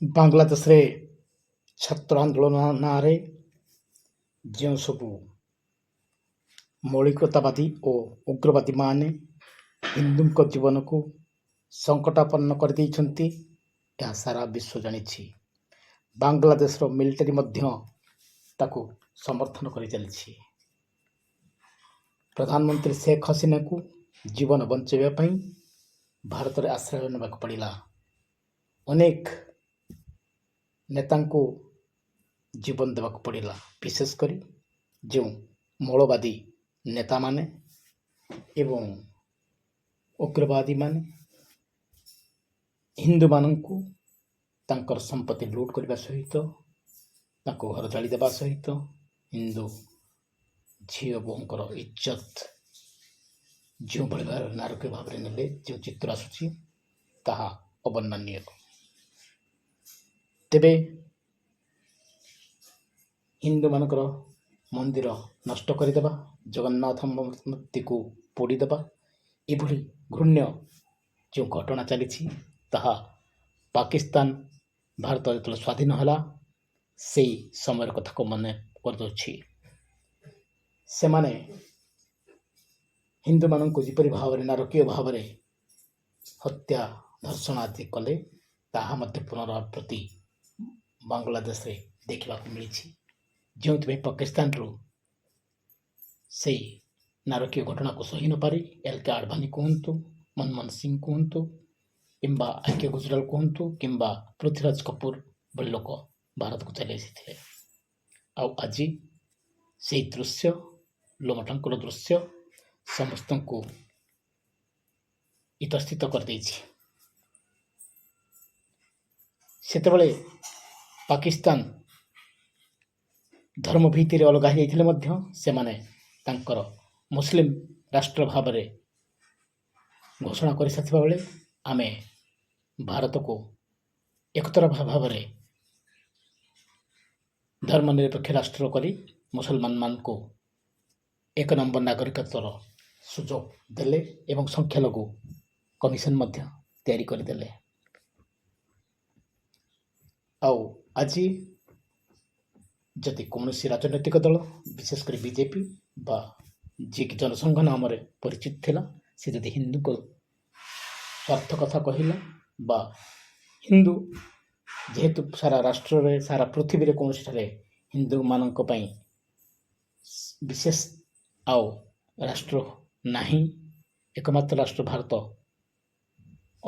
ବାଂଲାଦେଶରେ ଛାତ୍ର ଆନ୍ଦୋଳନ ନାଁରେ ଯେଉଁ ସବୁ ମୌଳିକତାବାଦୀ ଓ ଉଗ୍ରବାଦୀମାନେ ହିନ୍ଦୁଙ୍କ ଜୀବନକୁ ସଙ୍କଟାପନ୍ନ କରିଦେଇଛନ୍ତି, ଏହା ସାରା ବିଶ୍ୱ ଜାଣିଛି। ବାଂଲାଦେଶର ମିଲିଟାରୀ ମଧ୍ୟ ତାକୁ ସମର୍ଥନ କରିଚାଲିଛି। ପ୍ରଧାନମନ୍ତ୍ରୀ ଶେଖ୍ ହସିନାକୁ ଜୀବନ ବଞ୍ଚାଇବା ପାଇଁ ଭାରତରେ ଆଶ୍ରୟ ନେବାକୁ ପଡ଼ିଲା। ଅନେକ ନେତାଙ୍କୁ ଜୀବନ ଦେବାକୁ ପଡ଼ିଲା, ବିଶେଷ କରି ଯେଉଁ ମୌଳବାଦୀ ନେତାମାନେ ଏବଂ ଉଗ୍ରବାଦୀମାନେ ହିନ୍ଦୁମାନଙ୍କୁ ତାଙ୍କର ସମ୍ପତ୍ତି ଲୁଟ୍ କରିବା ସହିତ ତାଙ୍କୁ ଘର ଜାଳିଦେବା ସହିତ ହିନ୍ଦୁ ଝିଅ ବୋହୂଙ୍କର ଇଜ୍ଜତ ଯେଉଁଭଳି ଭାବରେ ନାରକୀୟ ଭାବରେ ନେଲେ, ଯେଉଁ ଚିତ୍ର ଆସୁଛି ତାହା ଅବର୍ଣ୍ଣନୀୟ। ତେବେ ହିନ୍ଦୁମାନଙ୍କର ମନ୍ଦିର ନଷ୍ଟ କରିଦେବା, ଜଗନ୍ନାଥ ମୂର୍ତ୍ତିକୁ ପୋଡ଼ିଦେବା, ଏଭଳି ଘୃଣ୍ୟ ଯେଉଁ ଘଟଣା ଚାଲିଛି ତାହା ପାକିସ୍ତାନ ଭାରତ ଯେତେବେଳେ ସ୍ୱାଧୀନ ହେଲା ସେଇ ସମୟର କଥାକୁ ମନେ କରିଦେଉଛି। ସେମାନେ ହିନ୍ଦୁମାନଙ୍କୁ ଯେପରି ଭାବରେ ନାରକୀୟ ଭାବରେ ହତ୍ୟା ଧର୍ଷଣ ଆଦି କଲେ ତାହା ମଧ୍ୟ ପୁନରାବୃତ୍ତି ବାଂଲାଦେଶରେ ଦେଖିବାକୁ ମିଳିଛି। ଯେଉଁଥିପାଇଁ ପାକିସ୍ତାନରୁ ସେଇ ନାରକୀୟ ଘଟଣାକୁ ସହି ନପାରି ଏଲ୍କେ ଆଡ଼ଭାନୀ କୁହନ୍ତୁ, ମନମୋହନ ସିଂ କୁହନ୍ତୁ, କିମ୍ବା ଆକେ ଗୁଜରାଲ କୁହନ୍ତୁ, କିମ୍ବା ପୃଥ୍ୱୀରାଜ କପୁର ଭଳି ଲୋକ ଭାରତକୁ ଚାଲି ଆସିଥିଲେ। ଆଉ ଆଜି ସେଇ ଦୃଶ୍ୟ, ଲୋମଟାଙ୍କୁର ଦୃଶ୍ୟ ସମସ୍ତଙ୍କୁ ଇତସ୍ଥିତ କରିଦେଇଛି। ସେତେବେଳେ ପାକିସ୍ତାନ ଧର୍ମ ଭିତ୍ତିରେ ଅଲଗା ହୋଇଯାଇଥିଲେ ମଧ୍ୟ ସେମାନେ ତାଙ୍କର ମୁସଲିମ ରାଷ୍ଟ୍ର ଭାବରେ ଘୋଷଣା କରିସାରିଥିବା ବେଳେ ଆମେ ଭାରତକୁ ଏକତରଫା ଭାବରେ ଧର୍ମନିରପେକ୍ଷ ରାଷ୍ଟ୍ର କରି ମୁସଲମାନମାନଙ୍କୁ ଏକ ନମ୍ବର ନାଗରିକତ୍ୱର ସୁଯୋଗ ଦେଲେ ଏବଂ ସଂଖ୍ୟାଲଘୁ କମିଶନ ମଧ୍ୟ ତିଆରି କରିଦେଲେ। ଆଉ ଆଜି ଯଦି କୌଣସି ରାଜନୈତିକ ଦଳ, ବିଶେଷ କରି ବିଜେପି ବା ଯିଏକି ଜନସଂଘ ନାମରେ ପରିଚିତ ଥିଲା, ସେ ଯଦି ହିନ୍ଦୁଙ୍କ ସ୍ୱାର୍ଥ କଥା କହିଲା ବା ହିନ୍ଦୁ ଯେହେତୁ ସାରା ରାଷ୍ଟ୍ରରେ, ସାରା ପୃଥିବୀରେ କୌଣସିଠାରେ ହିନ୍ଦୁମାନଙ୍କ ପାଇଁ ବିଶେଷ ଆଉ ରାଷ୍ଟ୍ର ନାହିଁ, ଏକମାତ୍ର ରାଷ୍ଟ୍ର ଭାରତ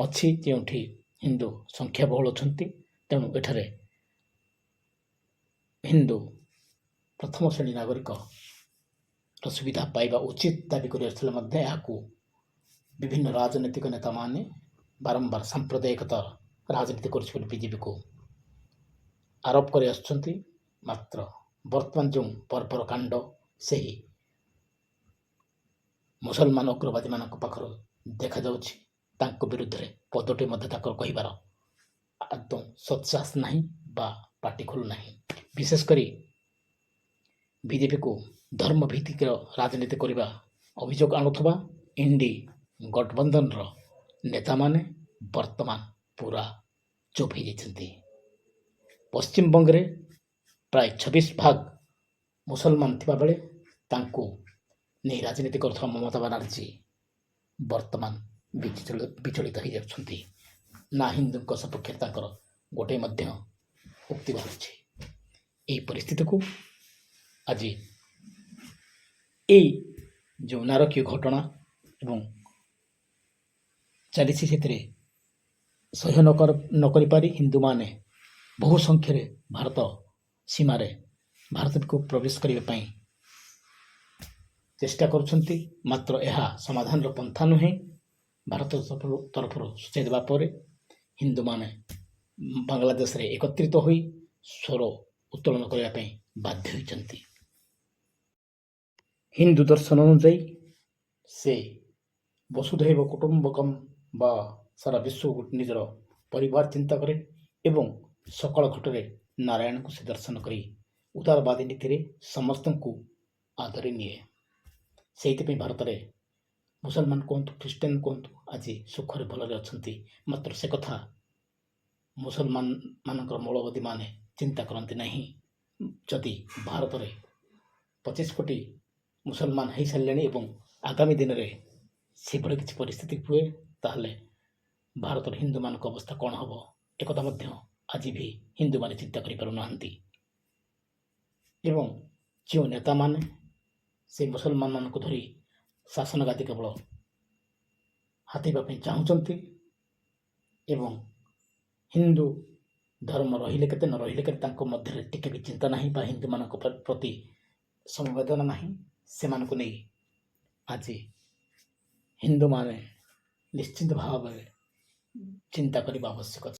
ଅଛି ଯେଉଁଠି ହିନ୍ଦୁ ସଂଖ୍ୟା ବହୁଳ ଅଛନ୍ତି। ତେଣୁ ଏଠାରେ ହିନ୍ଦୁ ପ୍ରଥମ ଶ୍ରେଣୀ ନାଗରିକର ସୁବିଧା ପାଇବା ଉଚିତ ଦାବି କରି ଆସିଥିଲେ ମଧ୍ୟ ଏହାକୁ ବିଭିନ୍ନ ରାଜନୈତିକ ନେତାମାନେ ବାରମ୍ବାର ସାମ୍ପ୍ରଦାୟିକତା ରାଜନୀତି କରୁଛି ବୋଲି ବିଜେପିକୁ ଆରୋପ କରି ଆସୁଛନ୍ତି। ମାତ୍ର ବର୍ତ୍ତମାନ ଯେଉଁ ବର୍ବର କାଣ୍ଡ ସେହି ମୁସଲମାନ ଉଗ୍ରବାଦୀମାନଙ୍କ ପାଖରୁ ଦେଖାଯାଉଛି, ତାଙ୍କ ବିରୁଦ୍ଧରେ ପଦଟି ମଧ୍ୟ ତାଙ୍କର କହିବାର ଆଦୌ ସତ୍ସାହସ ନାହିଁ ବା ପାଟି ଖୋଲୁ ନାହିଁ। ବିଶେଷ କରି ବିଜେପିକୁ ଧର୍ମ ଭିତ୍ତିକ ରାଜନୀତି କରିବା ଅଭିଯୋଗ ଆଣୁଥିବା ଇଣ୍ଡି ଗଠବନ୍ଧନର ନେତାମାନେ ବର୍ତ୍ତମାନ ପୁରା ଚୁପ୍ ହୋଇଯାଇଛନ୍ତି। ପଶ୍ଚିମବଙ୍ଗରେ ପ୍ରାୟ 26% ମୁସଲମାନ ଥିବାବେଳେ ତାଙ୍କୁ ନେଇ ରାଜନୀତି କରୁଥିବା ମମତା ବାନାର୍ଜୀ ବର୍ତ୍ତମାନ ବିଚଳିତ ହୋଇଯାଉଛନ୍ତି। ନା ହିନ୍ଦୁଙ୍କ ସପକ୍ଷରେ ତାଙ୍କର ଗୋଟିଏ ମଧ୍ୟ ଉକ୍ତି ବାହାରୁଛି। ଏହି ପରିସ୍ଥିତିକୁ ଆଜି ଏଇ ଯେଉଁ ନାରକୀୟ ଘଟଣା ଏବଂ ଚାଲିଛି ସେଥିରେ ସହ୍ୟ ନ କରିପାରି ହିନ୍ଦୁମାନେ ବହୁ ସଂଖ୍ୟାରେ ଭାରତ ସୀମାରେ ଭାରତକୁ ପ୍ରବେଶ କରିବା ପାଇଁ ଚେଷ୍ଟା କରୁଛନ୍ତି। ମାତ୍ର ଏହା ସମାଧାନର ପନ୍ଥା ନୁହେଁ। ଭାରତ ତରଫରୁ ସୂଚାଇ ଦେବା ପରେ ହିନ୍ଦୁମାନେ ବାଂଲାଦେଶରେ ଏକତ୍ରିତ ହୋଇ ସ୍ୱର ଉତ୍ତୋଳନ କରିବା ପାଇଁ ବାଧ୍ୟ ହୋଇଛନ୍ତି। ହିନ୍ଦୁ ଦର୍ଶନ ଅନୁଯାୟୀ ସେ ବସୁଧୈବ କୁଟୁମ୍ବକମ୍ ବା ସାରା ବିଶ୍ୱକୁ ନିଜର ପରିବାର ଚିନ୍ତା କରେ ଏବଂ ସକାଳ ଘଟରେ ନାରାୟଣଙ୍କୁ ସେ ଦର୍ଶନ କରି ଉଦାରବାଦୀ ନୀତିରେ ସମସ୍ତଙ୍କୁ ଆଦରି ନିଏ। ସେଇଥିପାଇଁ ଭାରତରେ ମୁସଲମାନ କୁହନ୍ତୁ, ଖ୍ରୀଷ୍ଟିଆନ କୁହନ୍ତୁ, ଆଜି ସୁଖରେ ଭଲରେ ଅଛନ୍ତି। ମାତ୍ର ସେ କଥା ମୁସଲମାନମାନଙ୍କର ମୌଳବାଦୀମାନେ ଚିନ୍ତା କରନ୍ତି ନାହିଁ ଯଦି ଭାରତରେ 25 କୋଟି ମୁସଲମାନ ହେଇସାରିଲେଣି ଏବଂ ଆଗାମୀ ଦିନରେ ସେଭଳି କିଛି ପରିସ୍ଥିତି ହୁଏ ତାହେଲେ ଭାରତର ହିନ୍ଦୁମାନଙ୍କ ଅବସ୍ଥା କ'ଣ ହେବ ଏକଥା ମଧ୍ୟ ଆଜି ବି ହିନ୍ଦୁମାନେ ଚିନ୍ତା କରିପାରୁନାହାନ୍ତି। ଏବଂ ଯେଉଁ ନେତାମାନେ ସେ ମୁସଲମାନମାନଙ୍କୁ ଧରି ଶାସନ ଗାଦି କେବଳ ହାତେଇବା ପାଇଁ ଚାହୁଁଛନ୍ତି ଏବଂ ହିନ୍ଦୁ ଧର୍ମ ରହିଲେ କେତେ ନ ରହିଲେ କେତେ ତାଙ୍କ ମଧ୍ୟରେ ଟିକେ ବି ଚିନ୍ତା ନାହିଁ ବା ହିନ୍ଦୁମାନଙ୍କ ପ୍ରତି ସମବେଦନା ନାହିଁ, ସେମାନଙ୍କୁ ନେଇ ଆଜି ହିନ୍ଦୁମାନେ ନିଶ୍ଚିତ ଭାବରେ ଚିନ୍ତା କରିବା ଆବଶ୍ୟକ।